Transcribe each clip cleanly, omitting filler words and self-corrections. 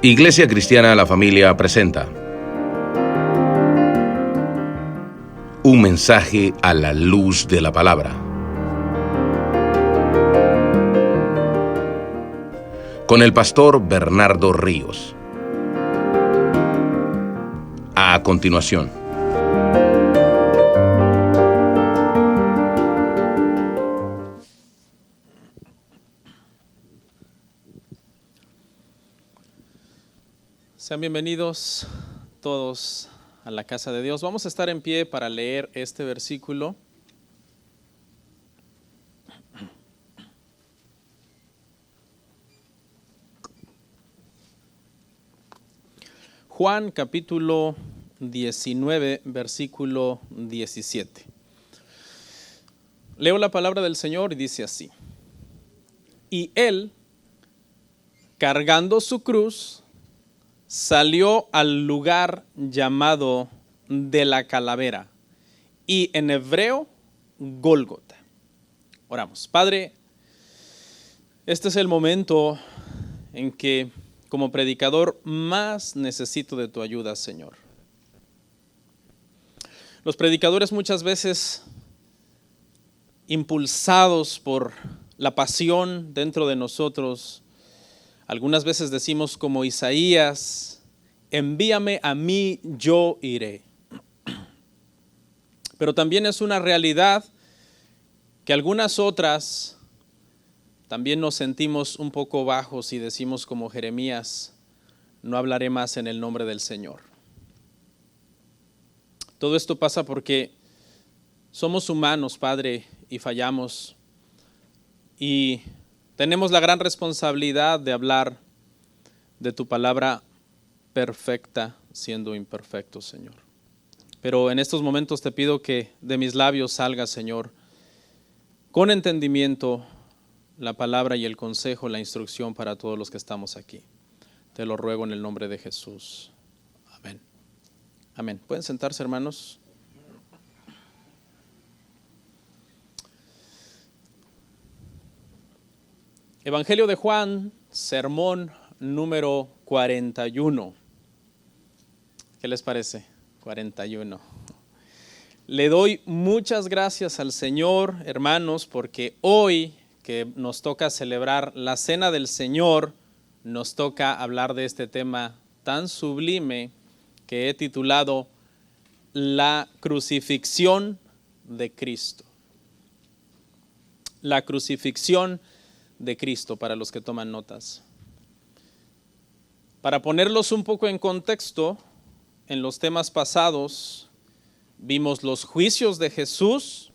Iglesia Cristiana La Familia presenta un mensaje a la luz de la palabra, con el pastor Bernardo Ríos. A continuación. Sean bienvenidos todos a la casa de Dios. Vamos a estar en pie para leer este versículo. Juan capítulo 19, versículo 17. Leo la palabra del Señor y dice así: Y él, cargando su cruz, salió al lugar llamado de la calavera, y en hebreo, Gólgota. Oramos. Padre, este es el momento en que como predicador más necesito de tu ayuda, Señor. Los predicadores muchas veces, impulsados por la pasión dentro de nosotros, algunas veces decimos como Isaías: envíame a mí, yo iré. Pero también es una realidad que algunas otras también nos sentimos un poco bajos y decimos como Jeremías: no hablaré más en el nombre del Señor. Todo esto pasa porque somos humanos, Padre, y fallamos. Y tenemos la gran responsabilidad de hablar de tu palabra perfecta, siendo imperfectos, Señor. Pero en estos momentos te pido que de mis labios salga, Señor, con entendimiento, la palabra y el consejo, la instrucción para todos los que estamos aquí. Te lo ruego en el nombre de Jesús. Amén. Amén. ¿Pueden sentarse, hermanos? Evangelio de Juan, sermón número 41. ¿Qué les parece? 41. Le doy muchas gracias al Señor, hermanos, porque hoy que nos toca celebrar la Cena del Señor, nos toca hablar de este tema tan sublime que he titulado La crucifixión de Cristo. La crucifixión de Cristo, para los que toman notas. Para ponerlos un poco en contexto, en los temas pasados vimos los juicios de Jesús.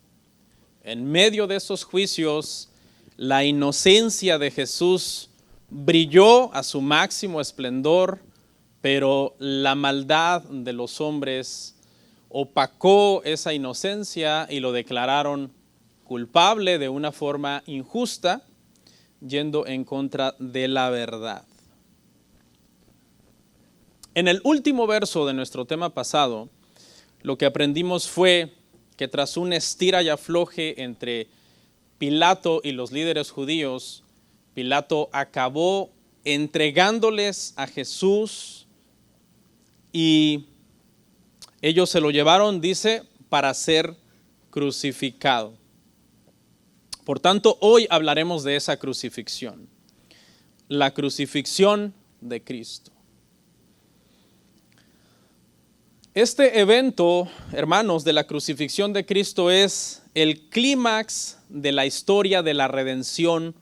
En medio de esos juicios, la inocencia de Jesús brilló a su máximo esplendor, pero la maldad de los hombres opacó esa inocencia y lo declararon culpable de una forma injusta, yendo en contra de la verdad. En el último verso de nuestro tema pasado, lo que aprendimos fue que tras un estira y afloje entre Pilato y los líderes judíos, Pilato acabó entregándoles a Jesús y ellos se lo llevaron, dice, para ser crucificado. Por tanto, hoy hablaremos de esa crucifixión, la crucifixión de Cristo. Este evento, hermanos, de la crucifixión de Cristo es el clímax de la historia de la redención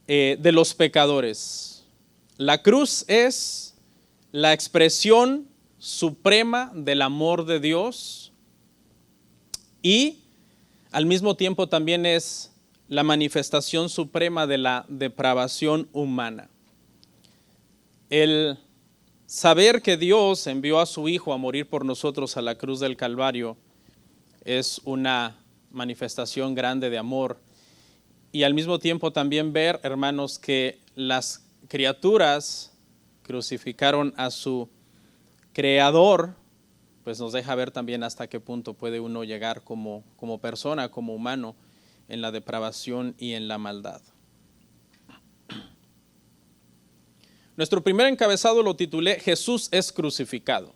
de los pecadores. La cruz es la expresión suprema del amor de Dios y al mismo tiempo también es la manifestación suprema de la depravación humana. El saber que Dios envió a su Hijo a morir por nosotros a la cruz del Calvario es una manifestación grande de amor. Y al mismo tiempo también ver, hermanos, que las criaturas crucificaron a su Creador, pues nos deja ver también hasta qué punto puede uno llegar como persona, como humano, en la depravación y en la maldad. Nuestro primer encabezado lo titulé Jesús es crucificado.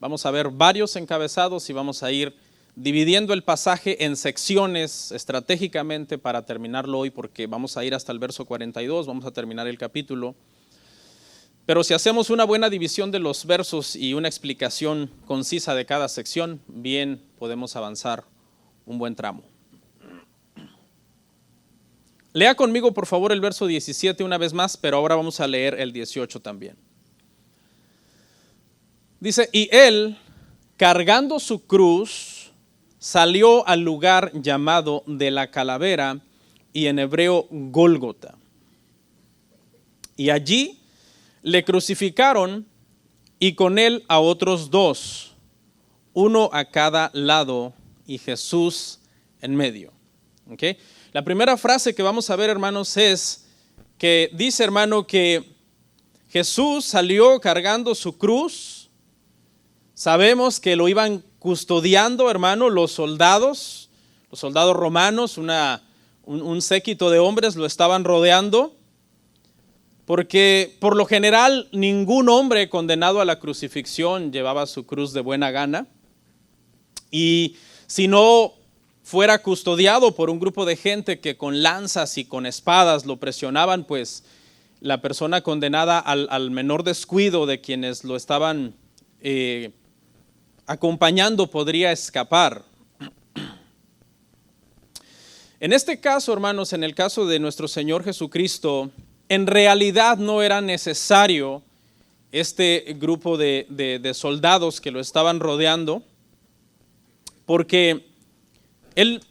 Vamos a ver varios encabezados y vamos a ir dividiendo el pasaje en secciones estratégicamente para terminarlo hoy, porque vamos a ir hasta el verso 42, vamos a terminar el capítulo. Pero si hacemos una buena división de los versos y una explicación concisa de cada sección, bien podemos avanzar un buen tramo. Lea conmigo por favor el verso 17 una vez más, pero ahora vamos a leer el 18 también. Dice, y él, cargando su cruz, salió al lugar llamado de la calavera, y en hebreo Gólgota. Y allí le crucificaron, y con él a otros dos, uno a cada lado, y Jesús en medio. ¿Okay? La primera frase que vamos a ver, hermanos, es que dice, hermano, que Jesús salió cargando su cruz. Sabemos que lo iban custodiando, hermano, los soldados romanos, un séquito de hombres lo estaban rodeando, porque por lo general ningún hombre condenado a la crucifixión llevaba su cruz de buena gana, y si no fuera custodiado por un grupo de gente que con lanzas y con espadas lo presionaban, pues la persona condenada al menor descuido de quienes lo estaban acompañando podría escapar. En este caso, hermanos, en el caso de nuestro Señor Jesucristo, en realidad no era necesario este grupo de soldados que lo estaban rodeando, porque Él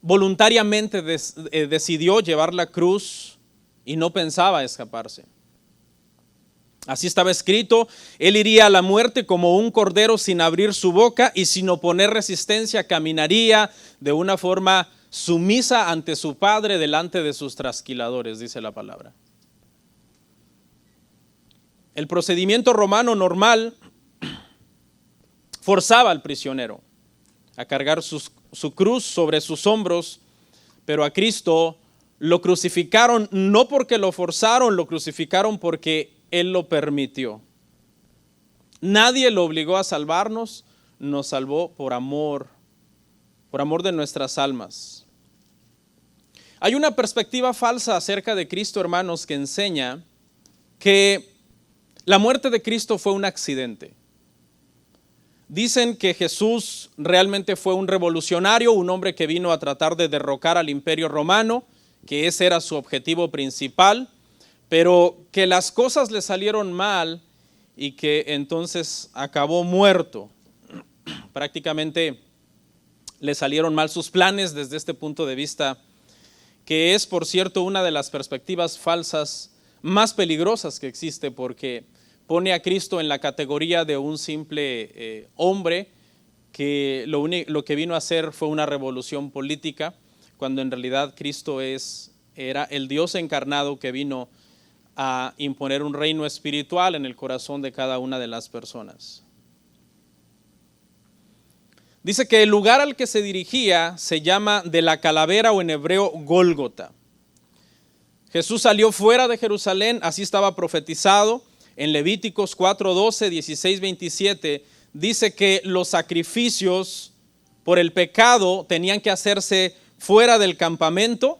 voluntariamente decidió llevar la cruz y no pensaba escaparse. Así estaba escrito, Él iría a la muerte como un cordero sin abrir su boca, y sin oponer resistencia caminaría de una forma sumisa ante su Padre delante de sus trasquiladores, dice la palabra. El procedimiento romano normal forzaba al prisionero a cargar su cruz sobre sus hombros, pero a Cristo lo crucificaron no porque lo forzaron, lo crucificaron porque Él lo permitió. Nadie lo obligó a salvarnos, nos salvó por amor de nuestras almas. Hay una perspectiva falsa acerca de Cristo, hermanos, que enseña que la muerte de Cristo fue un accidente. Dicen que Jesús realmente fue un revolucionario, un hombre que vino a tratar de derrocar al imperio romano, que ese era su objetivo principal, pero que las cosas le salieron mal y que entonces acabó muerto. Prácticamente le salieron mal sus planes desde este punto de vista, que es, por cierto, una de las perspectivas falsas más peligrosas que existe, porque pone a Cristo en la categoría de un simple hombre que lo que vino a hacer fue una revolución política, cuando en realidad Cristo era el Dios encarnado que vino a imponer un reino espiritual en el corazón de cada una de las personas. Dice que el lugar al que se dirigía se llama de la calavera, o en hebreo Gólgota. Jesús salió fuera de Jerusalén, así estaba profetizado. En Levíticos 4:12, 16, 27, dice que los sacrificios por el pecado tenían que hacerse fuera del campamento.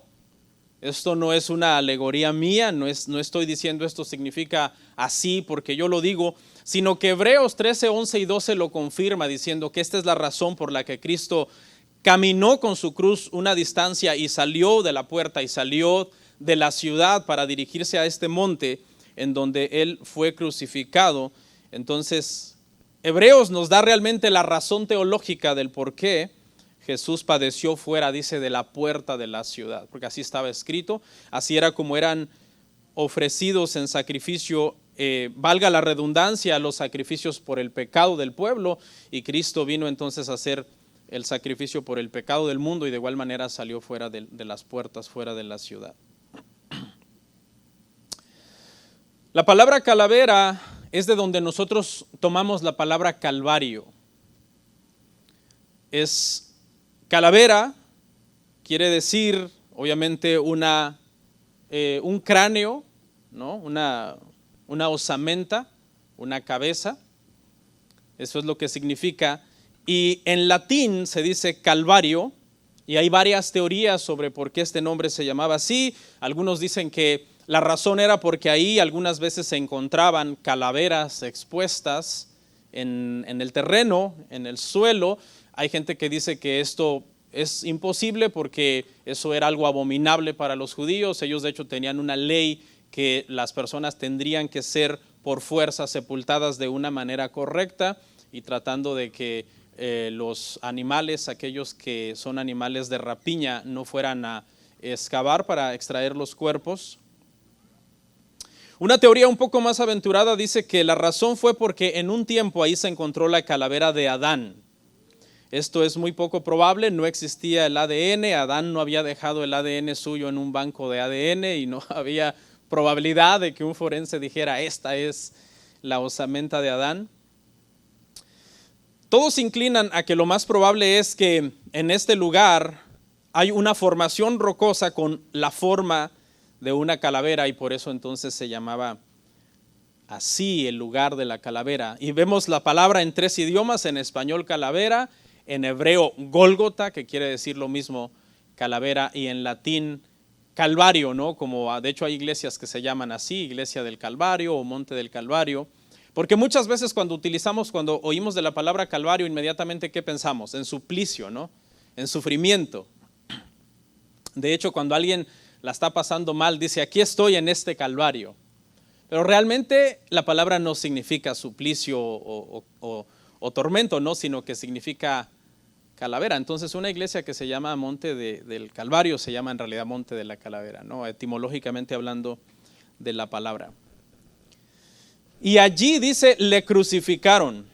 Esto no es una alegoría mía, no estoy diciendo esto significa así porque yo lo digo, sino que Hebreos 13, 11 y 12 lo confirma, diciendo que esta es la razón por la que Cristo caminó con su cruz una distancia y salió de la puerta y salió de la ciudad para dirigirse a este monte en donde Él fue crucificado. Entonces, Hebreos nos da realmente la razón teológica del por qué Jesús padeció fuera, dice, de la puerta de la ciudad, porque así estaba escrito, así era como eran ofrecidos en sacrificio, valga la redundancia, los sacrificios por el pecado del pueblo, y Cristo vino entonces a hacer el sacrificio por el pecado del mundo, y de igual manera salió fuera de las puertas, fuera de la ciudad. La palabra calavera es de donde nosotros tomamos la palabra calvario. Calavera quiere decir, obviamente, un cráneo, ¿no? una osamenta, una cabeza. Eso es lo que significa. Y en latín se dice Calvario, y hay varias teorías sobre por qué este nombre se llamaba así. Algunos dicen que la razón era porque ahí algunas veces se encontraban calaveras expuestas en el terreno, en el suelo. Hay gente que dice que esto es imposible porque eso era algo abominable para los judíos. Ellos de hecho tenían una ley que las personas tendrían que ser por fuerza sepultadas de una manera correcta, y tratando de que los animales, aquellos que son animales de rapiña, no fueran a excavar para extraer los cuerpos. Una teoría un poco más aventurada dice que la razón fue porque en un tiempo ahí se encontró la calavera de Adán. Esto es muy poco probable, no existía el ADN, Adán no había dejado el ADN suyo en un banco de ADN y no había probabilidad de que un forense dijera esta es la osamenta de Adán. Todos se inclinan a que lo más probable es que en este lugar hay una formación rocosa con la forma de una calavera, y por eso entonces se llamaba así el lugar de la calavera. Y vemos la palabra en 3 idiomas: en español calavera, en hebreo Gólgota, que quiere decir lo mismo calavera, y en latín Calvario, ¿no? Como de hecho hay iglesias que se llaman así, Iglesia del Calvario o Monte del Calvario. Porque muchas veces cuando oímos de la palabra Calvario, inmediatamente ¿qué pensamos? En suplicio, ¿no? En sufrimiento. De hecho, cuando alguien la está pasando mal, dice aquí estoy en este Calvario. Pero realmente la palabra no significa suplicio o tormento, ¿no? Sino que significa calavera. Entonces una iglesia que se llama Monte del Calvario se llama en realidad Monte de la Calavera, ¿no? Etimológicamente hablando de la palabra. Y allí dice, le crucificaron.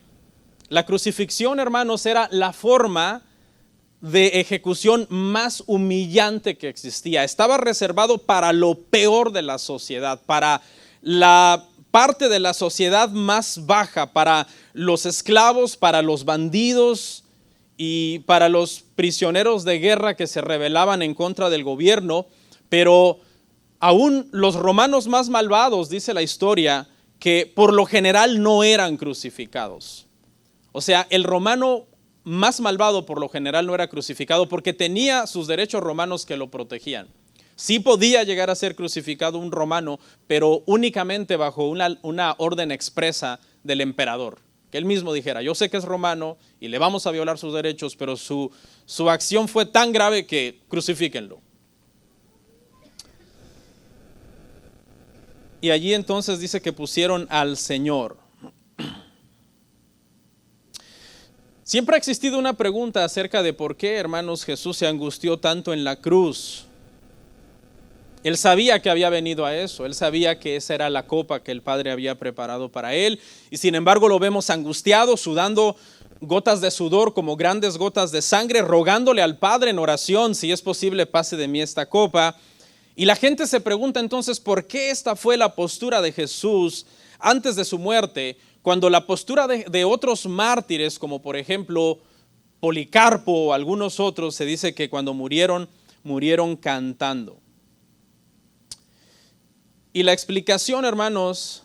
La crucifixión, hermanos, era la forma de ejecución más humillante que existía. Estaba reservado para lo peor de la sociedad, para la parte de la sociedad más baja, para los esclavos, para los bandidos y para los prisioneros de guerra que se rebelaban en contra del gobierno. Pero aún los romanos más malvados, dice la historia, que por lo general no eran crucificados. O sea, el romano más malvado por lo general no era crucificado porque tenía sus derechos romanos que lo protegían. Sí podía llegar a ser crucificado un romano, pero únicamente bajo una orden expresa del emperador. Que él mismo dijera, yo sé que es romano y le vamos a violar sus derechos, pero su acción fue tan grave que crucifíquenlo. Y allí entonces dice que pusieron al Señor. Siempre ha existido una pregunta acerca de por qué, hermanos, Jesús se angustió tanto en la cruz. Él sabía que había venido a eso, él sabía que esa era la copa que el Padre había preparado para él, y sin embargo lo vemos angustiado, sudando gotas de sudor como grandes gotas de sangre, rogándole al Padre en oración, si es posible pase de mí esta copa. Y la gente se pregunta entonces por qué esta fue la postura de Jesús antes de su muerte, cuando la postura de otros mártires, como por ejemplo Policarpo o algunos otros, se dice que cuando murieron cantando. Y la explicación, hermanos,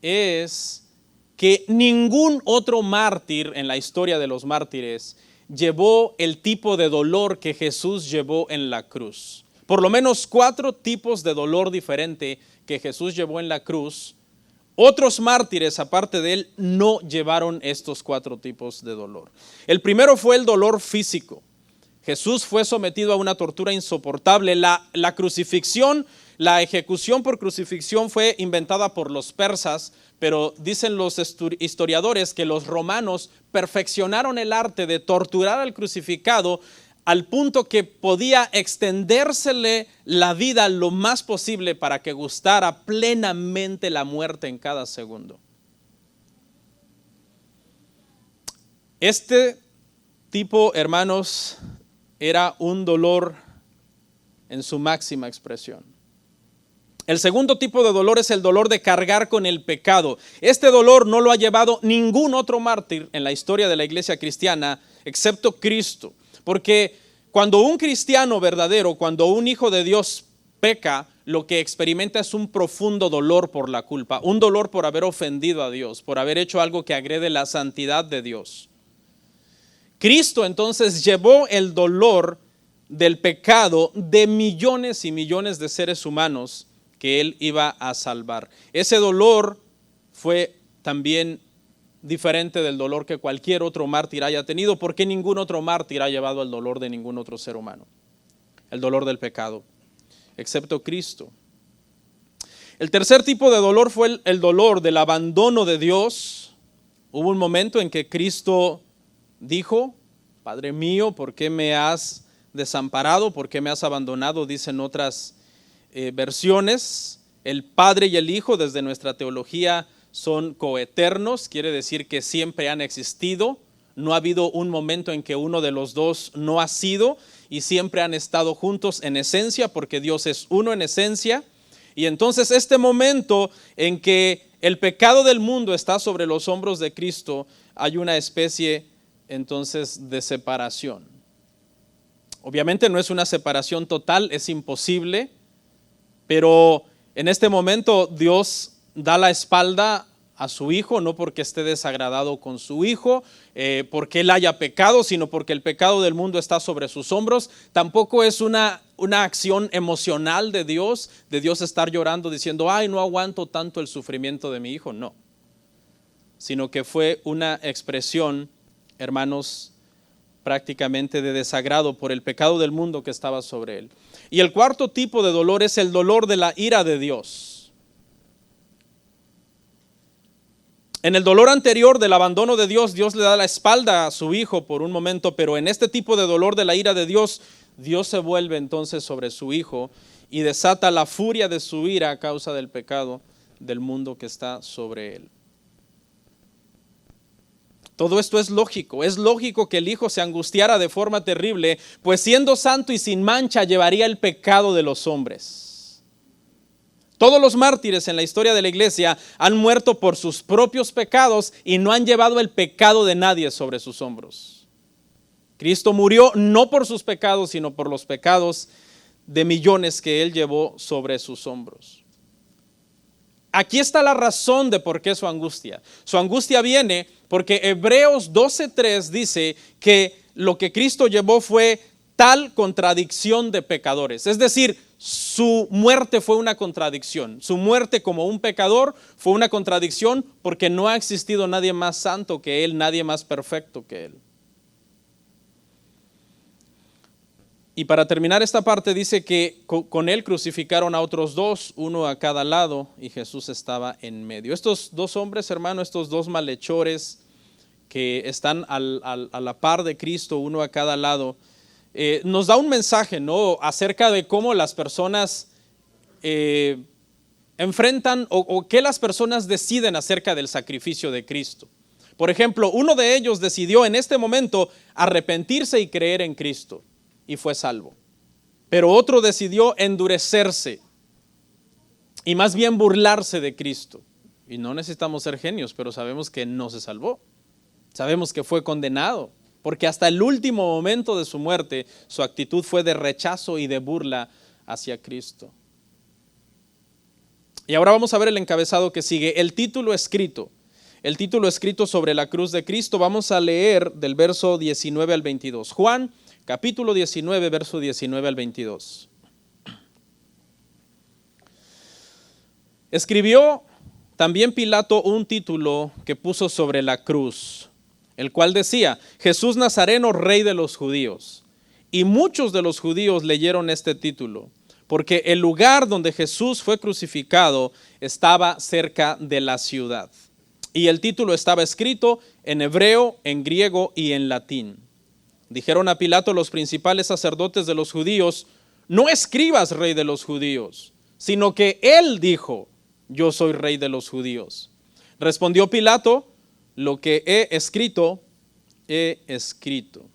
es que ningún otro mártir en la historia de los mártires llevó el tipo de dolor que Jesús llevó en la cruz. Por lo menos 4 tipos de dolor diferente que Jesús llevó en la cruz. Otros mártires, aparte de él, no llevaron estos 4 tipos de dolor. El primero fue el dolor físico. Jesús fue sometido a una tortura insoportable. La crucifixión, la ejecución por crucifixión fue inventada por los persas, pero dicen los historiadores que los romanos perfeccionaron el arte de torturar al crucificado al punto que podía extendérsele la vida lo más posible para que gustara plenamente la muerte en cada segundo. Este tipo, hermanos, era un dolor en su máxima expresión. El segundo tipo de dolor es el dolor de cargar con el pecado. Este dolor no lo ha llevado ningún otro mártir en la historia de la iglesia cristiana, excepto Cristo. Porque cuando un cristiano verdadero, cuando un hijo de Dios peca, lo que experimenta es un profundo dolor por la culpa, un dolor por haber ofendido a Dios, por haber hecho algo que agrede la santidad de Dios. Cristo entonces llevó el dolor del pecado de millones y millones de seres humanos que Él iba a salvar. Ese dolor fue también diferente del dolor que cualquier otro mártir haya tenido, porque ningún otro mártir ha llevado el dolor de ningún otro ser humano, el dolor del pecado, excepto Cristo. El tercer tipo de dolor fue el dolor del abandono de Dios. Hubo un momento en que Cristo dijo: Padre mío, ¿por qué me has desamparado? ¿Por qué me has abandonado? Dicen otras versiones. El Padre y el Hijo, desde nuestra teología, son coeternos, quiere decir que siempre han existido. No ha habido un momento en que uno de los dos no ha sido, y siempre han estado juntos en esencia, porque Dios es uno en esencia. Y entonces este momento en que el pecado del mundo está sobre los hombros de Cristo, hay una especie entonces de separación. Obviamente no es una separación total, es imposible, pero en este momento Dios da la espalda a su Hijo, no porque esté desagradado con su Hijo, porque Él haya pecado, sino porque el pecado del mundo está sobre sus hombros. Tampoco es una acción emocional de Dios estar llorando diciendo: ay, no aguanto tanto el sufrimiento de mi Hijo. No, sino que fue una expresión, hermanos, prácticamente de desagrado por el pecado del mundo que estaba sobre Él. Y el cuarto tipo de dolor es el dolor de la ira de Dios. En el dolor anterior del abandono de Dios, Dios le da la espalda a su Hijo por un momento, pero en este tipo de dolor de la ira de Dios, Dios se vuelve entonces sobre su Hijo y desata la furia de su ira a causa del pecado del mundo que está sobre Él. Todo esto es lógico que el Hijo se angustiara de forma terrible, pues siendo santo y sin mancha llevaría el pecado de los hombres. Todos los mártires en la historia de la iglesia han muerto por sus propios pecados y no han llevado el pecado de nadie sobre sus hombros. Cristo murió no por sus pecados, sino por los pecados de millones que Él llevó sobre sus hombros. Aquí está la razón de por qué su angustia. Su angustia viene porque Hebreos 12:3 dice que lo que Cristo llevó fue tal contradicción de pecadores. Es decir, su muerte fue una contradicción. Su muerte como un pecador fue una contradicción porque no ha existido nadie más santo que Él, nadie más perfecto que Él. Y para terminar esta parte dice que con Él crucificaron a otros dos, uno a cada lado, y Jesús estaba en medio. Estos dos hombres, hermano, estos dos malhechores que están a la par de Cristo, uno a cada lado, nos da un mensaje, ¿no?, acerca de cómo las personas enfrentan o qué las personas deciden acerca del sacrificio de Cristo. Por ejemplo, uno de ellos decidió en este momento arrepentirse y creer en Cristo y fue salvo. Pero otro decidió endurecerse y más bien burlarse de Cristo. Y no necesitamos ser genios, pero sabemos que no se salvó. Sabemos que fue condenado, porque hasta el último momento de su muerte, su actitud fue de rechazo y de burla hacia Cristo. Y ahora vamos a ver el encabezado que sigue, el título escrito sobre la cruz de Cristo. Vamos a leer del verso 19 al 22. Juan, capítulo 19, verso 19 al 22. Escribió también Pilato un título que puso sobre la cruz, el cual decía: Jesús Nazareno, Rey de los Judíos. Y muchos de los judíos leyeron este título, porque el lugar donde Jesús fue crucificado estaba cerca de la ciudad. Y el título estaba escrito en hebreo, en griego y en latín. Dijeron a Pilato los principales sacerdotes de los judíos: no escribas Rey de los Judíos, sino que él dijo: yo soy Rey de los Judíos. Respondió Pilato: lo que he escrito, he escrito.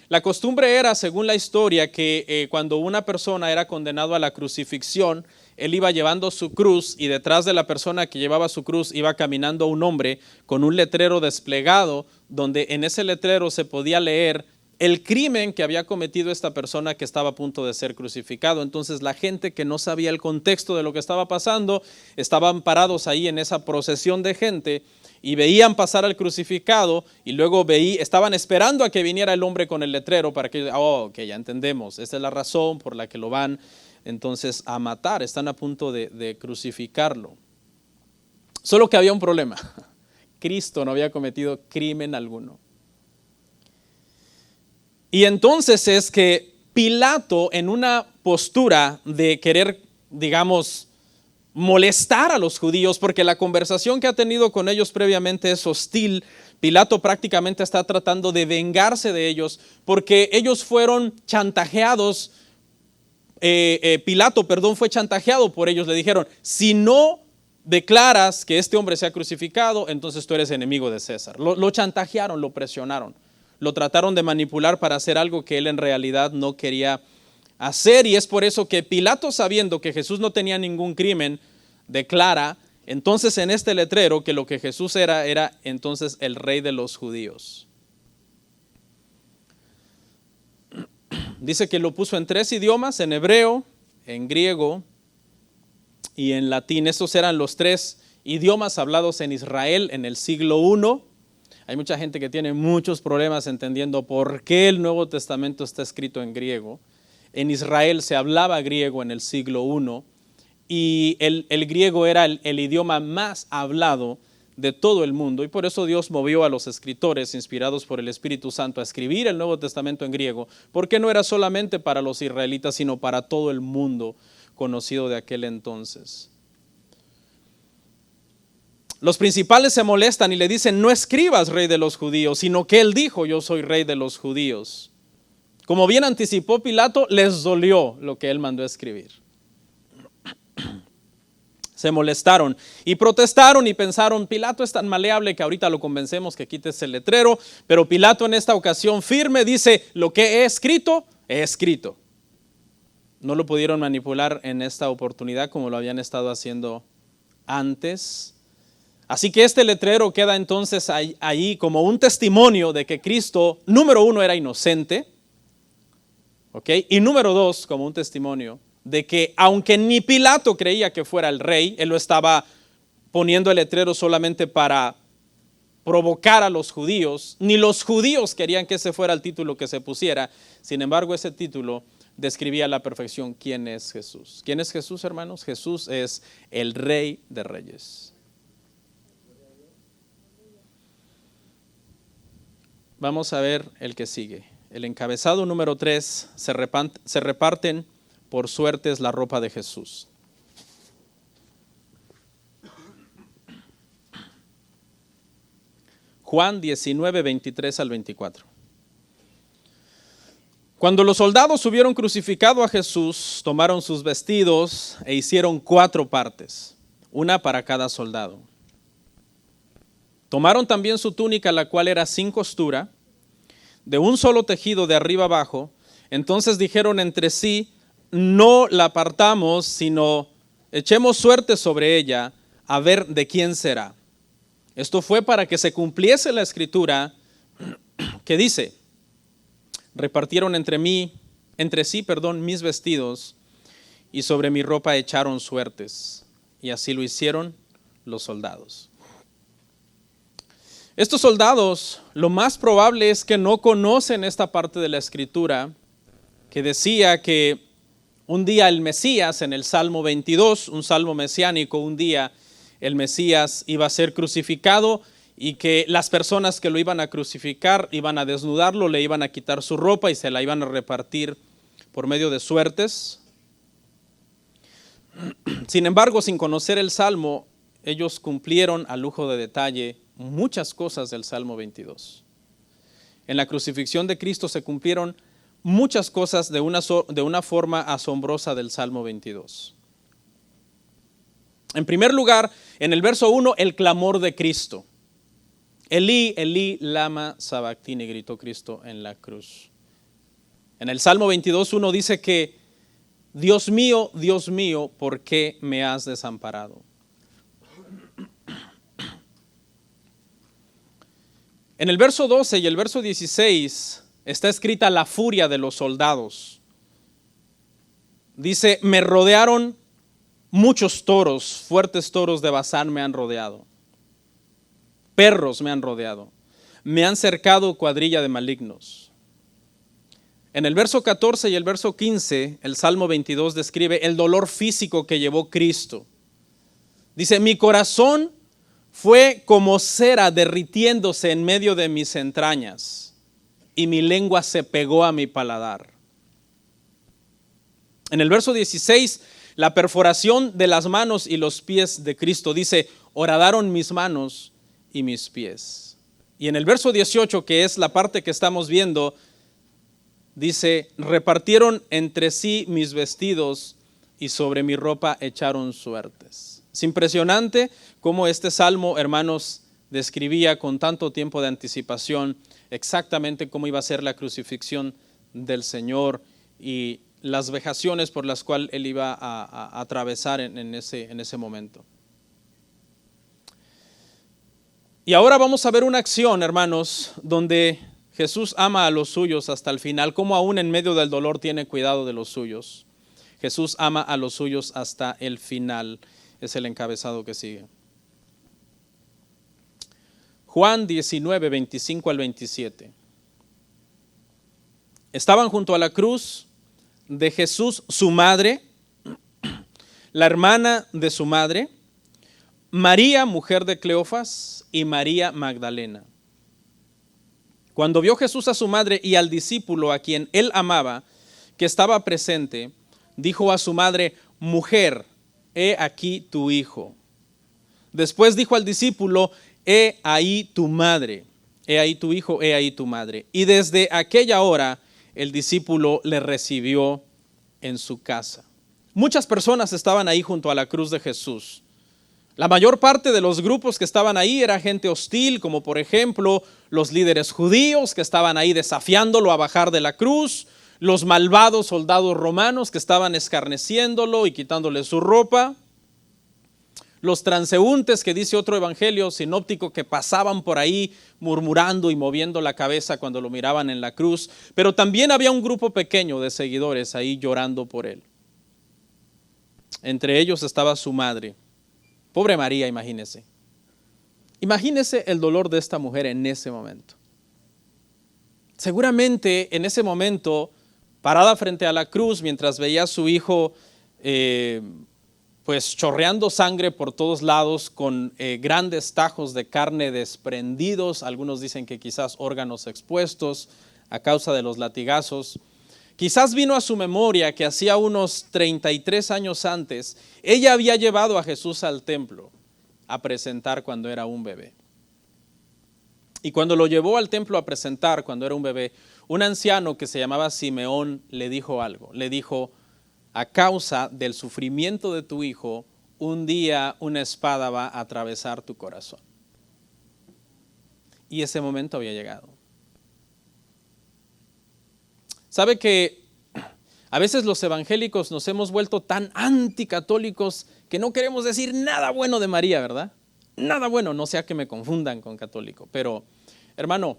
La costumbre era, según la historia, que cuando una persona era condenado a la crucifixión, él iba llevando su cruz y detrás de la persona que llevaba su cruz iba caminando un hombre con un letrero desplegado, donde en ese letrero se podía leer: el crimen que había cometido esta persona que estaba a punto de ser crucificado. Entonces la gente que no sabía el contexto de lo que estaba pasando, estaban parados ahí en esa procesión de gente y veían pasar al crucificado y luego estaban esperando a que viniera el hombre con el letrero para que, ok, ya entendemos, esta es la razón por la que lo van entonces a matar, están a punto de crucificarlo. Solo que había un problema, Cristo no había cometido crimen alguno. Y entonces es que Pilato, en una postura de querer, digamos, molestar a los judíos, porque la conversación que ha tenido con ellos previamente es hostil, Pilato prácticamente está tratando de vengarse de ellos, porque ellos fueron chantajeados, Pilato fue chantajeado por ellos, le dijeron, si no declaras que este hombre sea crucificado, entonces tú eres enemigo de César. Lo chantajearon, lo presionaron. Lo trataron de manipular para hacer algo que él en realidad no quería hacer, y es por eso que Pilato, sabiendo que Jesús no tenía ningún crimen, declara entonces en este letrero que lo que Jesús era entonces el rey de los judíos. Dice que lo puso en 3 idiomas, en hebreo, en griego y en latín. Estos eran los 3 idiomas hablados en Israel en el siglo I. Hay mucha gente que tiene muchos problemas entendiendo por qué el Nuevo Testamento está escrito en griego. En Israel se hablaba griego en el siglo I y el griego era el idioma más hablado de todo el mundo, y por eso Dios movió a los escritores inspirados por el Espíritu Santo a escribir el Nuevo Testamento en griego, porque no era solamente para los israelitas, sino para todo el mundo conocido de aquel entonces. Los principales se molestan y le dicen, no escribas rey de los judíos, sino que él dijo, yo soy rey de los judíos. Como bien anticipó Pilato, les dolió lo que él mandó a escribir. Se molestaron y protestaron y pensaron, Pilato es tan maleable que ahorita lo convencemos que quite ese letrero, pero Pilato en esta ocasión firme dice, lo que he escrito, he escrito. No lo pudieron manipular en esta oportunidad como lo habían estado haciendo antes. Así que este letrero queda entonces ahí como un testimonio de que Cristo, número 1, era inocente, ¿ok? Y número 2, como un testimonio de que aunque ni Pilato creía que fuera el rey, él lo estaba poniendo el letrero solamente para provocar a los judíos, ni los judíos querían que ese fuera el título que se pusiera. Sin embargo, ese título describía a la perfección quién es Jesús. ¿Quién es Jesús, hermanos? Jesús es el Rey de Reyes. Vamos a ver el que sigue. El encabezado número 3, se reparten por suertes la ropa de Jesús. Juan 19, 23 al 24. Cuando los soldados hubieron crucificado a Jesús, tomaron sus vestidos e hicieron 4 partes, una para cada soldado. Tomaron también su túnica, la cual era sin costura, de un solo tejido de arriba abajo. Entonces dijeron entre sí, no la partamos, sino echemos suerte sobre ella, a ver de quién será. Esto fue para que se cumpliese la escritura que dice, repartieron entre sí, mis vestidos, y sobre mi ropa echaron suertes. Y así lo hicieron los soldados. Estos soldados, lo más probable es que no conocen esta parte de la escritura que decía que un día el Mesías, en el Salmo 22, un salmo mesiánico, un día el Mesías iba a ser crucificado y que las personas que lo iban a crucificar iban a desnudarlo, le iban a quitar su ropa y se la iban a repartir por medio de suertes. Sin embargo, sin conocer el salmo, ellos cumplieron a lujo de detalle muchas cosas del Salmo 22. En la crucifixión de Cristo se cumplieron muchas cosas de una forma asombrosa del Salmo 22. En primer lugar, en el verso 1, el clamor de Cristo. Elí, Elí, lama sabactini, gritó Cristo en la cruz. En el Salmo 22:1 dice que Dios mío, ¿por qué me has desamparado? En el verso 12 y el verso 16, está escrita la furia de los soldados. Dice, me rodearon muchos toros, fuertes toros de Basán me han rodeado. Perros me han rodeado. Me han cercado cuadrilla de malignos. En el verso 14 y el verso 15, el Salmo 22 describe el dolor físico que llevó Cristo. Dice, mi corazón fue como cera derritiéndose en medio de mis entrañas, y mi lengua se pegó a mi paladar. En el verso 16, la perforación de las manos y los pies de Cristo. Dice, horadaron mis manos y mis pies. Y en el verso 18, que es la parte que estamos viendo, dice, repartieron entre sí mis vestidos y sobre mi ropa echaron suertes. Es impresionante cómo este salmo, hermanos, describía con tanto tiempo de anticipación exactamente cómo iba a ser la crucifixión del Señor y las vejaciones por las cuales él iba a atravesar en ese momento. Y ahora vamos a ver una acción, hermanos, donde Jesús ama a los suyos hasta el final, como aún en medio del dolor tiene cuidado de los suyos. Jesús ama a los suyos hasta el final. Es el encabezado que sigue. Juan 19, 25 al 27. Estaban junto a la cruz de Jesús su madre, la hermana de su madre, María, mujer de Cleofas, y María Magdalena. Cuando vio Jesús a su madre y al discípulo a quien él amaba, que estaba presente, dijo a su madre, mujer, he aquí tu hijo. Después dijo al discípulo, he ahí tu madre, he ahí tu hijo, he ahí tu madre. Y desde aquella hora el discípulo le recibió en su casa. Muchas personas estaban ahí junto a la cruz de Jesús. La mayor parte de los grupos que estaban ahí era gente hostil, como por ejemplo los líderes judíos que estaban ahí desafiándolo a bajar de la cruz, los malvados soldados romanos que estaban escarneciéndolo y quitándole su ropa, los transeúntes que dice otro evangelio sinóptico que pasaban por ahí murmurando y moviendo la cabeza cuando lo miraban en la cruz, pero también había un grupo pequeño de seguidores ahí llorando por él. Entre ellos estaba su madre. Pobre María, imagínese. Imagínese el dolor de esta mujer en ese momento. Seguramente en ese momento, parada frente a la cruz, mientras veía a su hijo pues chorreando sangre por todos lados, con grandes tajos de carne desprendidos, algunos dicen que quizás órganos expuestos a causa de los latigazos. Quizás vino a su memoria que hacía unos 33 años antes, ella había llevado a Jesús al templo a presentar cuando era un bebé. Y cuando lo llevó al templo a presentar cuando era un bebé, un anciano que se llamaba Simeón le dijo algo. Le dijo, a causa del sufrimiento de tu hijo, un día una espada va a atravesar tu corazón. Y ese momento había llegado. ¿Sabe que a veces los evangélicos nos hemos vuelto tan anticatólicos que no queremos decir nada bueno de María, ¿verdad? Nada bueno, no sea que me confundan con católico. Pero, hermano,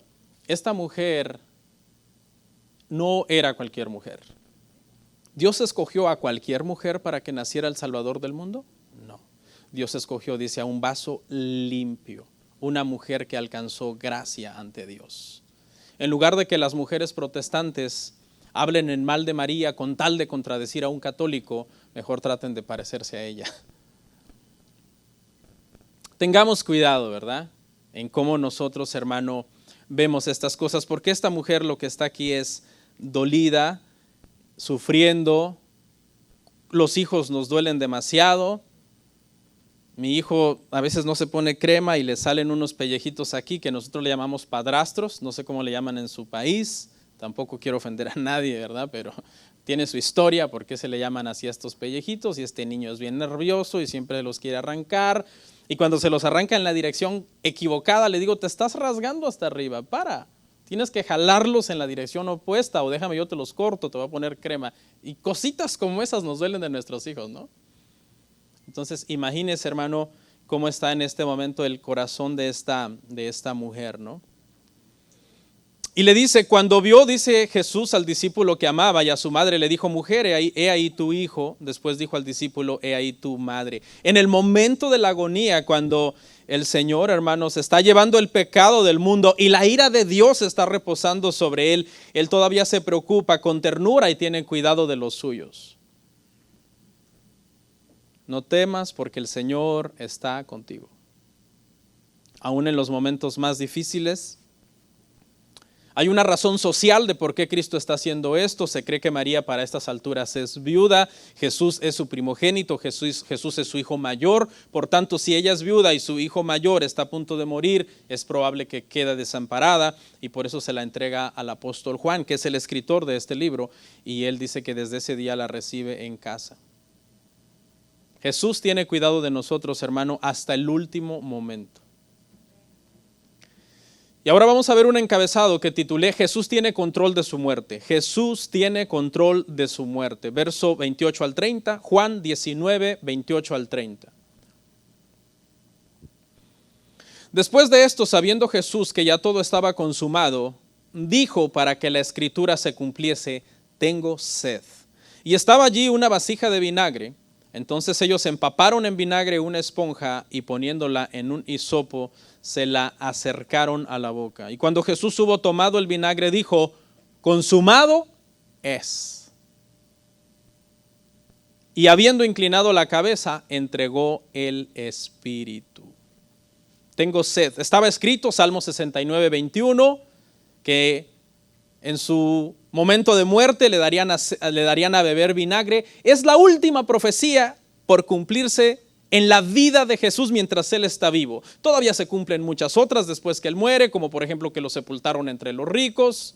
esta mujer no era cualquier mujer. ¿Dios escogió a cualquier mujer para que naciera el Salvador del mundo? No. Dios escogió, dice, a un vaso limpio, una mujer que alcanzó gracia ante Dios. En lugar de que las mujeres protestantes hablen en mal de María con tal de contradecir a un católico, mejor traten de parecerse a ella. Tengamos cuidado, ¿verdad? En cómo nosotros, hermano, vemos estas cosas, porque esta mujer lo que está aquí es dolida, sufriendo, los hijos nos duelen demasiado. Mi hijo a veces no se pone crema y le salen unos pellejitos aquí que nosotros le llamamos padrastros, no sé cómo le llaman en su país, tampoco quiero ofender a nadie, ¿verdad? Pero tiene su historia, por qué se le llaman así a estos pellejitos, y este niño es bien nervioso y siempre los quiere arrancar, y cuando se los arranca en la dirección equivocada, le digo, te estás rasgando hasta arriba, para. Tienes que jalarlos en la dirección opuesta o déjame yo te los corto, te voy a poner crema. Y cositas como esas nos duelen de nuestros hijos, ¿no? Entonces, imagínese, hermano, cómo está en este momento el corazón de esta mujer, ¿no? Y le dice, cuando vio, dice Jesús al discípulo que amaba y a su madre, le dijo, mujer, he ahí tu hijo. Después dijo al discípulo, he ahí tu madre. En el momento de la agonía, cuando el Señor, hermanos, está llevando el pecado del mundo y la ira de Dios está reposando sobre él, él todavía se preocupa con ternura y tiene cuidado de los suyos. No temas porque el Señor está contigo. Aún en los momentos más difíciles, hay una razón social de por qué Cristo está haciendo esto. Se cree que María para estas alturas es viuda, Jesús es su primogénito, Jesús es su hijo mayor. Por tanto, si ella es viuda y su hijo mayor está a punto de morir, es probable que quede desamparada, y por eso se la entrega al apóstol Juan, que es el escritor de este libro, y él dice que desde ese día la recibe en casa. Jesús tiene cuidado de nosotros, hermano, hasta el último momento. Y ahora vamos a ver un encabezado que titulé Jesús tiene control de su muerte. Jesús tiene control de su muerte. Verso 28 al 30, Juan 19, 28 al 30. Después de esto, sabiendo Jesús que ya todo estaba consumado, dijo para que la escritura se cumpliese, tengo sed. Y estaba allí una vasija de vinagre. Entonces ellos empaparon en vinagre una esponja y poniéndola en un hisopo, se la acercaron a la boca. Y cuando Jesús hubo tomado el vinagre, dijo, consumado es. Y habiendo inclinado la cabeza, entregó el espíritu. Tengo sed. Estaba escrito, Salmo 69, 21, que en su momento de muerte le darían a beber vinagre. Es la última profecía por cumplirse en la vida de Jesús mientras Él está vivo. Todavía se cumplen muchas otras después que Él muere, como por ejemplo que lo sepultaron entre los ricos.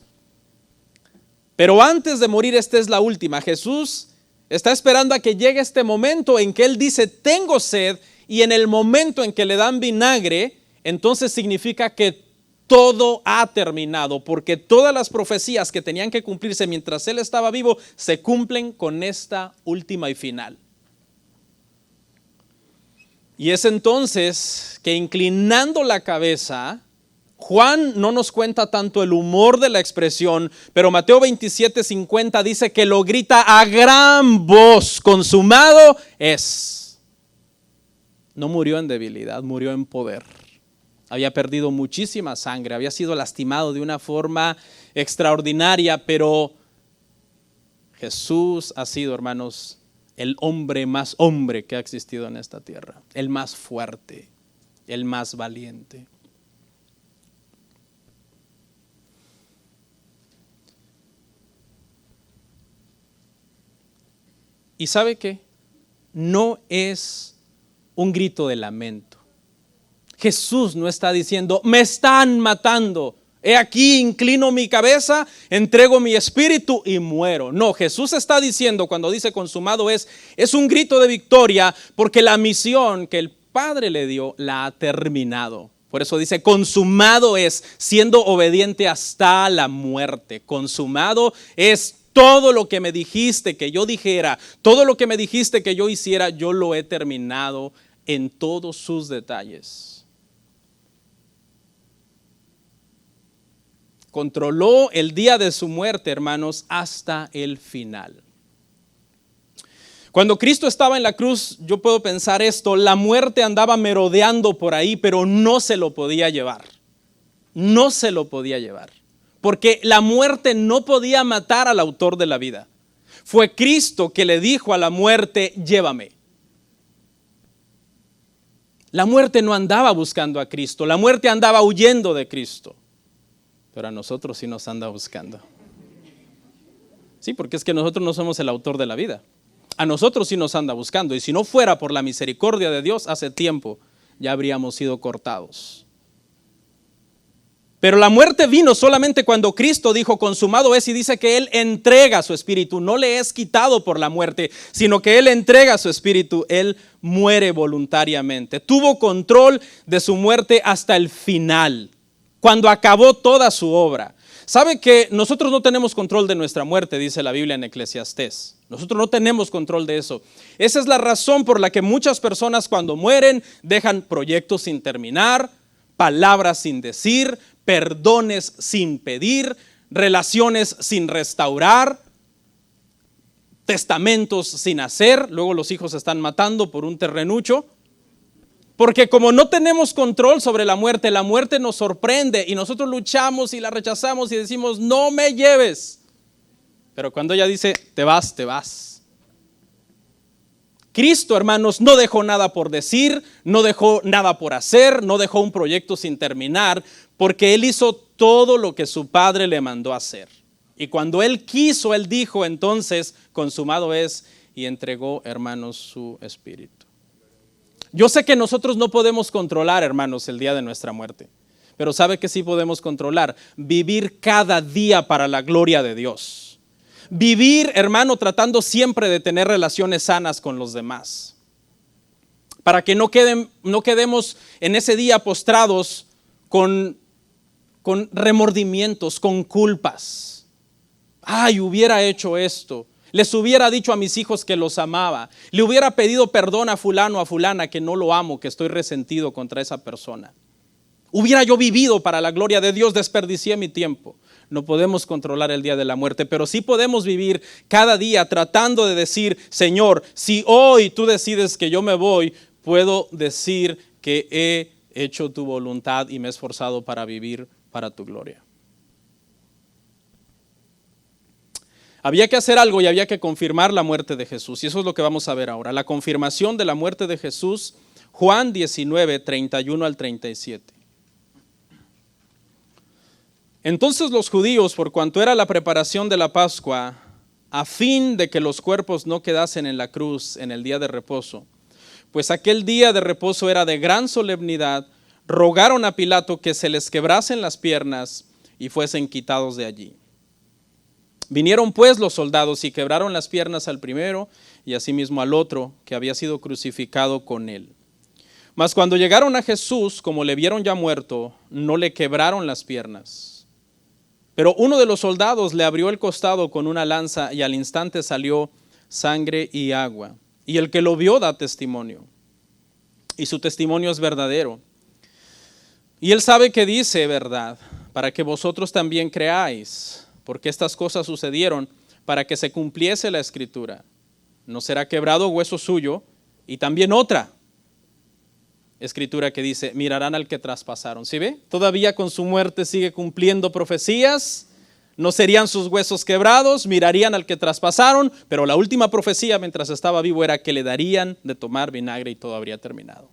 Pero antes de morir, esta es la última. Jesús está esperando a que llegue este momento en que Él dice, tengo sed, y en el momento en que le dan vinagre, entonces significa que todo ha terminado, porque todas las profecías que tenían que cumplirse mientras Él estaba vivo, se cumplen con esta última y final. Y es entonces que inclinando la cabeza, Juan no nos cuenta tanto el humor de la expresión, pero Mateo 27:50 dice que lo grita a gran voz, consumado es. No murió en debilidad, murió en poder. Había perdido muchísima sangre, había sido lastimado de una forma extraordinaria, pero Jesús ha sido, hermanos, el hombre más hombre que ha existido en esta tierra, el más fuerte, el más valiente. ¿Y sabe qué? No es un grito de lamento. Jesús no está diciendo, me están matando. He aquí, inclino mi cabeza, entrego mi espíritu y muero. No, Jesús está diciendo, cuando dice consumado es un grito de victoria, porque la misión que el Padre le dio la ha terminado. Por eso dice, consumado es, siendo obediente hasta la muerte. Consumado es todo lo que me dijiste que yo dijera, todo lo que me dijiste que yo hiciera, yo lo he terminado en todos sus detalles. Controló el día de su muerte, hermanos, hasta el final. Cuando Cristo estaba en la cruz, yo puedo pensar esto, la muerte andaba merodeando por ahí, pero no se lo podía llevar. No se lo podía llevar. Porque la muerte no podía matar al autor de la vida. Fue Cristo que le dijo a la muerte, llévame. La muerte no andaba buscando a Cristo, la muerte andaba huyendo de Cristo. Pero a nosotros sí nos anda buscando. Sí, porque es que nosotros no somos el autor de la vida. A nosotros sí nos anda buscando. Y si no fuera por la misericordia de Dios, hace tiempo ya habríamos sido cortados. Pero la muerte vino solamente cuando Cristo dijo consumado es, y dice que Él entrega su espíritu. No le es quitado por la muerte, sino que Él entrega su espíritu. Él muere voluntariamente. Tuvo control de su muerte hasta el final, cuando acabó toda su obra. ¿Sabe que nosotros no tenemos control de nuestra muerte? Dice la Biblia en Eclesiastés. Nosotros no tenemos control de eso. Esa es la razón por la que muchas personas cuando mueren dejan proyectos sin terminar, palabras sin decir, perdones sin pedir, relaciones sin restaurar, testamentos sin hacer. Luego los hijos se están matando por un terrenucho. Porque como no tenemos control sobre la muerte nos sorprende y nosotros luchamos y la rechazamos y decimos, no me lleves. Pero cuando ella dice, te vas, te vas. Cristo, hermanos, no dejó nada por decir, no dejó nada por hacer, no dejó un proyecto sin terminar, porque Él hizo todo lo que su Padre le mandó hacer. Y cuando Él quiso, Él dijo, entonces, consumado es, y entregó, hermanos, su espíritu. Yo sé que nosotros no podemos controlar, hermanos, el día de nuestra muerte, pero ¿sabe qué sí podemos controlar? Vivir cada día para la gloria de Dios. Vivir, hermano, tratando siempre de tener relaciones sanas con los demás. Para que no quedemos en ese día postrados con remordimientos, con culpas. Ay, hubiera hecho esto. Les hubiera dicho a mis hijos que los amaba. Le hubiera pedido perdón a fulano, a fulana, que no lo amo, que estoy resentido contra esa persona. Hubiera yo vivido para la gloria de Dios, desperdicié mi tiempo. No podemos controlar el día de la muerte, pero sí podemos vivir cada día tratando de decir, Señor, si hoy tú decides que yo me voy, puedo decir que he hecho tu voluntad y me he esforzado para vivir para tu gloria. Había que hacer algo y había que confirmar la muerte de Jesús. Y eso es lo que vamos a ver ahora. La confirmación de la muerte de Jesús, Juan 19, 31 al 37. Entonces los judíos, por cuanto era la preparación de la Pascua, a fin de que los cuerpos no quedasen en la cruz en el día de reposo, pues aquel día de reposo era de gran solemnidad, rogaron a Pilato que se les quebrasen las piernas y fuesen quitados de allí. Vinieron pues los soldados y quebraron las piernas al primero y asimismo al otro que había sido crucificado con él. Mas cuando llegaron a Jesús, como le vieron ya muerto, no le quebraron las piernas. Pero uno de los soldados le abrió el costado con una lanza y al instante salió sangre y agua. Y el que lo vio da testimonio. Y su testimonio es verdadero. Y él sabe que dice verdad, para que vosotros también creáis. Porque estas cosas sucedieron para que se cumpliese la escritura. No será quebrado hueso suyo. Y también otra escritura que dice, mirarán al que traspasaron. ¿Sí ve? Todavía con su muerte sigue cumpliendo profecías. No serían sus huesos quebrados, mirarían al que traspasaron. Pero la última profecía mientras estaba vivo era que le darían de tomar vinagre y todo habría terminado.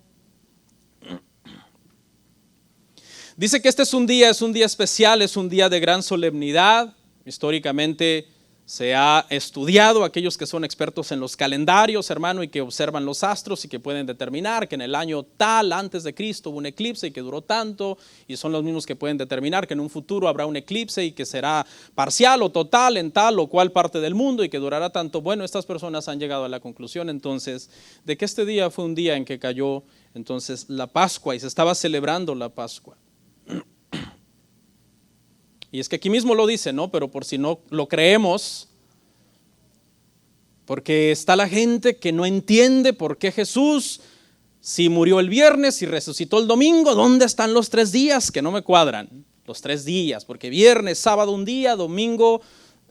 Dice que este es un día especial, es un día de gran solemnidad. Históricamente se ha estudiado, aquellos que son expertos en los calendarios, hermano, y que observan los astros y que pueden determinar que en el año tal, antes de Cristo, hubo un eclipse y que duró tanto, y son los mismos que pueden determinar que en un futuro habrá un eclipse y que será parcial o total en tal o cual parte del mundo y que durará tanto. Bueno, estas personas han llegado a la conclusión entonces de que este día fue un día en que cayó entonces la Pascua y se estaba celebrando la Pascua. Y es que aquí mismo lo dice, ¿no? Pero por si no lo creemos, porque está la gente que no entiende por qué Jesús, si murió el viernes y resucitó el domingo, ¿dónde están los 3 días? Que no me cuadran, los 3 días, porque viernes, sábado un día, domingo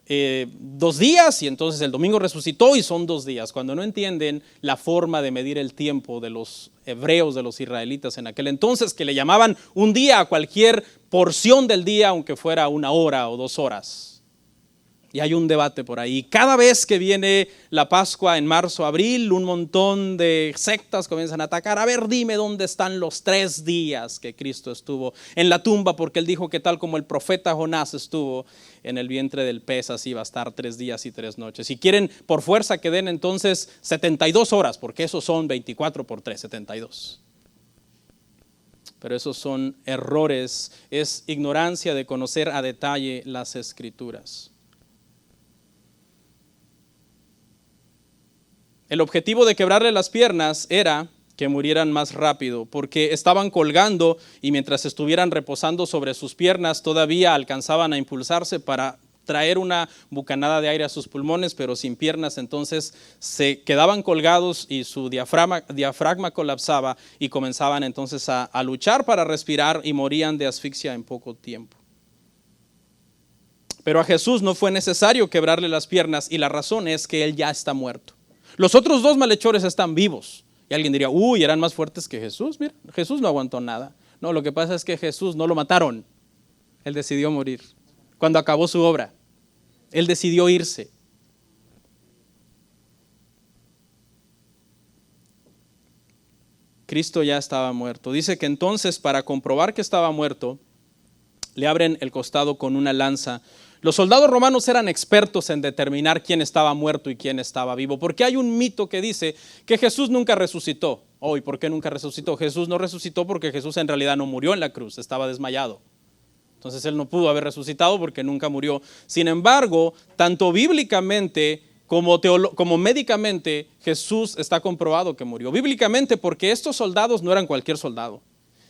2 días y entonces el domingo resucitó y son 2 días. Cuando no entienden la forma de medir el tiempo de los hebreos, de los israelitas en aquel entonces, que le llamaban un día a cualquier porción del día, aunque fuera 1 hora o 2 horas. Y hay un debate por ahí. Cada vez que viene la Pascua en marzo, abril, un montón de sectas comienzan a atacar. A ver, dime dónde están los 3 días que Cristo estuvo en la tumba, porque él dijo que tal como el profeta Jonás estuvo en el vientre del pez, así va a estar 3 días y 3 noches. Si quieren por fuerza que den entonces 72 horas, porque esos son 24 por 3, 72. Pero esos son errores, es ignorancia de conocer a detalle las Escrituras. El objetivo de quebrarle las piernas era que murieran más rápido, porque estaban colgando y mientras estuvieran reposando sobre sus piernas todavía alcanzaban a impulsarse para traer una bocanada de aire a sus pulmones, pero sin piernas, entonces se quedaban colgados y su diafragma colapsaba y comenzaban entonces a luchar para respirar y morían de asfixia en poco tiempo. Pero a Jesús no fue necesario quebrarle las piernas y la razón es que Él ya está muerto. Los otros dos malhechores están vivos. Y alguien diría, uy, eran más fuertes que Jesús. Mira, Jesús no aguantó nada. No, lo que pasa es que Jesús no lo mataron. Él decidió morir. Cuando acabó su obra, Él decidió irse. Cristo ya estaba muerto. Dice que entonces, para comprobar que estaba muerto, le abren el costado con una lanza. Los soldados romanos eran expertos en determinar quién estaba muerto y quién estaba vivo, porque hay un mito que dice que Jesús nunca resucitó. ¿Y por qué nunca resucitó? Jesús no resucitó porque Jesús en realidad no murió en la cruz, estaba desmayado. Entonces Él no pudo haber resucitado porque nunca murió. Sin embargo, tanto bíblicamente como médicamente, Jesús está comprobado que murió. Bíblicamente porque estos soldados no eran cualquier soldado.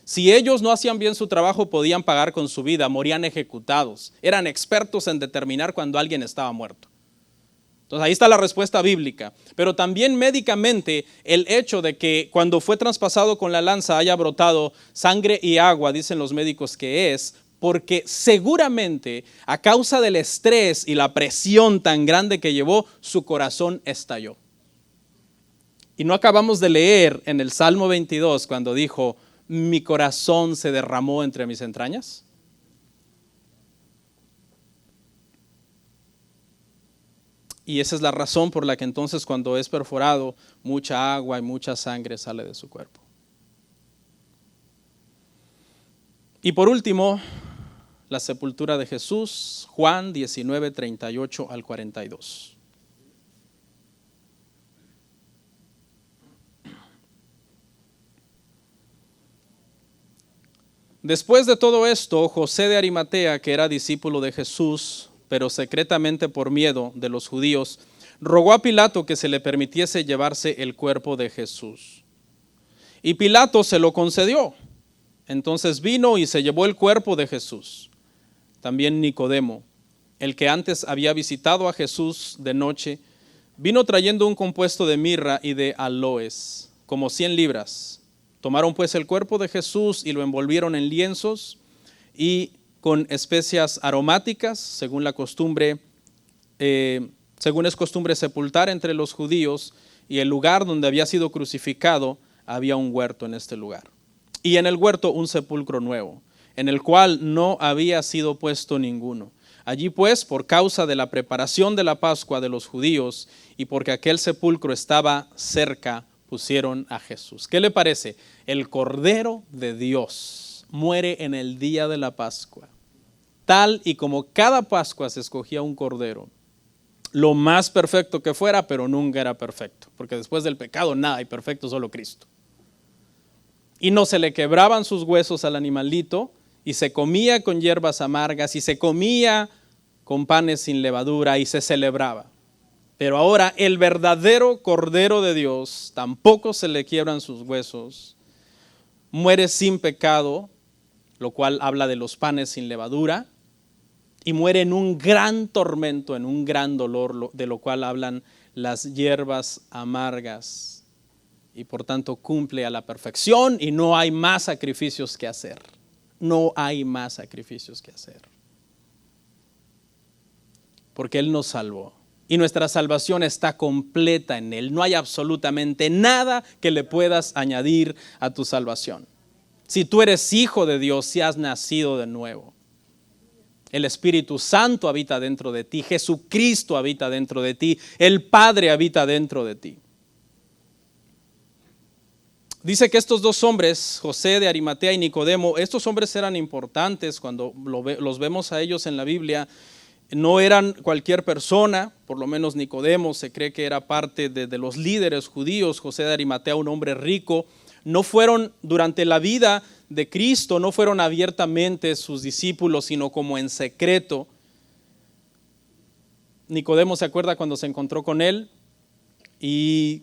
Si ellos no hacían bien su trabajo, podían pagar con su vida, morían ejecutados. Eran expertos en determinar cuando alguien estaba muerto. Entonces ahí está la respuesta bíblica. Pero también médicamente, el hecho de que cuando fue traspasado con la lanza haya brotado sangre y agua, dicen los médicos que es porque seguramente a causa del estrés y la presión tan grande que llevó, su corazón estalló. Y no acabamos de leer en el Salmo 22 cuando dijo, mi corazón se derramó entre mis entrañas. Y esa es la razón por la que entonces cuando es perforado, mucha agua y mucha sangre sale de su cuerpo. Y por último, la sepultura de Jesús, Juan 19, 38 al 42. Después de todo esto, José de Arimatea, que era discípulo de Jesús, pero secretamente por miedo de los judíos, rogó a Pilato que se le permitiese llevarse el cuerpo de Jesús. Y Pilato se lo concedió. Entonces vino y se llevó el cuerpo de Jesús. También Nicodemo, el que antes había visitado a Jesús de noche, vino trayendo un compuesto de mirra y de aloes, como 100 libras. Tomaron pues el cuerpo de Jesús y lo envolvieron en lienzos y con especias aromáticas, según es costumbre sepultar entre los judíos, y el lugar donde había sido crucificado había un huerto en este lugar. Y en el huerto un sepulcro nuevo, en el cual no había sido puesto ninguno. Allí pues, por causa de la preparación de la Pascua de los judíos y porque aquel sepulcro estaba cerca, pusieron a Jesús. ¿Qué le parece? El Cordero de Dios muere en el día de la Pascua. Tal y como cada Pascua se escogía un cordero, lo más perfecto que fuera, pero nunca era perfecto, porque después del pecado nada hay perfecto, solo Cristo. Y no se le quebraban sus huesos al animalito, y se comía con hierbas amargas, y se comía con panes sin levadura, y se celebraba. Pero ahora el verdadero Cordero de Dios, tampoco se le quiebran sus huesos, muere sin pecado, lo cual habla de los panes sin levadura, y muere en un gran tormento, en un gran dolor, de lo cual hablan las hierbas amargas. Y por tanto cumple a la perfección y no hay más sacrificios que hacer. No hay más sacrificios que hacer. Porque Él nos salvó. Y nuestra salvación está completa en Él. No hay absolutamente nada que le puedas añadir a tu salvación. Si tú eres hijo de Dios, si has nacido de nuevo, el Espíritu Santo habita dentro de ti, Jesucristo habita dentro de ti, el Padre habita dentro de ti. Dice que estos dos hombres, José de Arimatea y Nicodemo, estos hombres eran importantes cuando los vemos a ellos en la Biblia. No eran cualquier persona, por lo menos Nicodemo se cree que era parte de los líderes judíos. José de Arimatea, un hombre rico. No fueron durante la vida de Cristo, no fueron abiertamente sus discípulos, sino como en secreto. Nicodemo se acuerda cuando se encontró con él y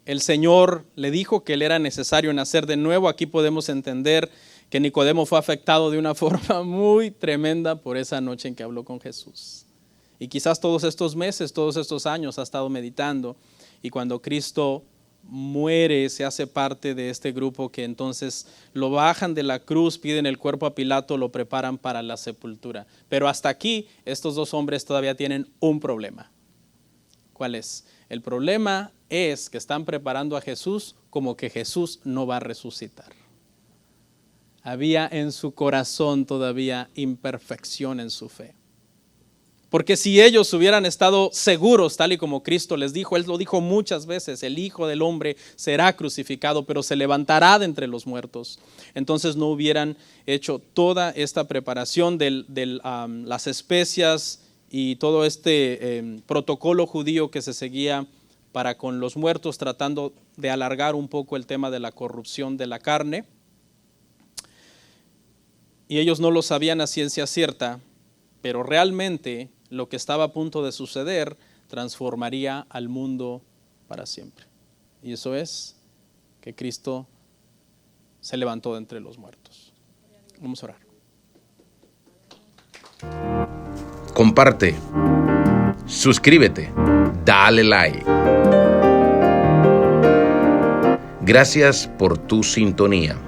el Señor le dijo que le era necesario nacer de nuevo. Aquí podemos entender que Nicodemo fue afectado de una forma muy tremenda por esa noche en que habló con Jesús. Y quizás todos estos meses, todos estos años ha estado meditando, y cuando Cristo muere, se hace parte de este grupo que entonces lo bajan de la cruz, piden el cuerpo a Pilato, lo preparan para la sepultura. Pero hasta aquí, estos dos hombres todavía tienen un problema. ¿Cuál es? El problema es que están preparando a Jesús como que Jesús no va a resucitar. Había en su corazón todavía imperfección en su fe. Porque si ellos hubieran estado seguros, tal y como Cristo les dijo, Él lo dijo muchas veces, el Hijo del Hombre será crucificado, pero se levantará de entre los muertos. Entonces no hubieran hecho toda esta preparación de las especias y todo este protocolo judío que se seguía para con los muertos, tratando de alargar un poco el tema de la corrupción de la carne. Y ellos no lo sabían a ciencia cierta, pero realmente lo que estaba a punto de suceder transformaría al mundo para siempre. Y eso es que Cristo se levantó de entre los muertos. Vamos a orar. Comparte, suscríbete, dale like. Gracias por tu sintonía.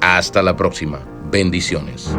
Hasta la próxima. Bendiciones.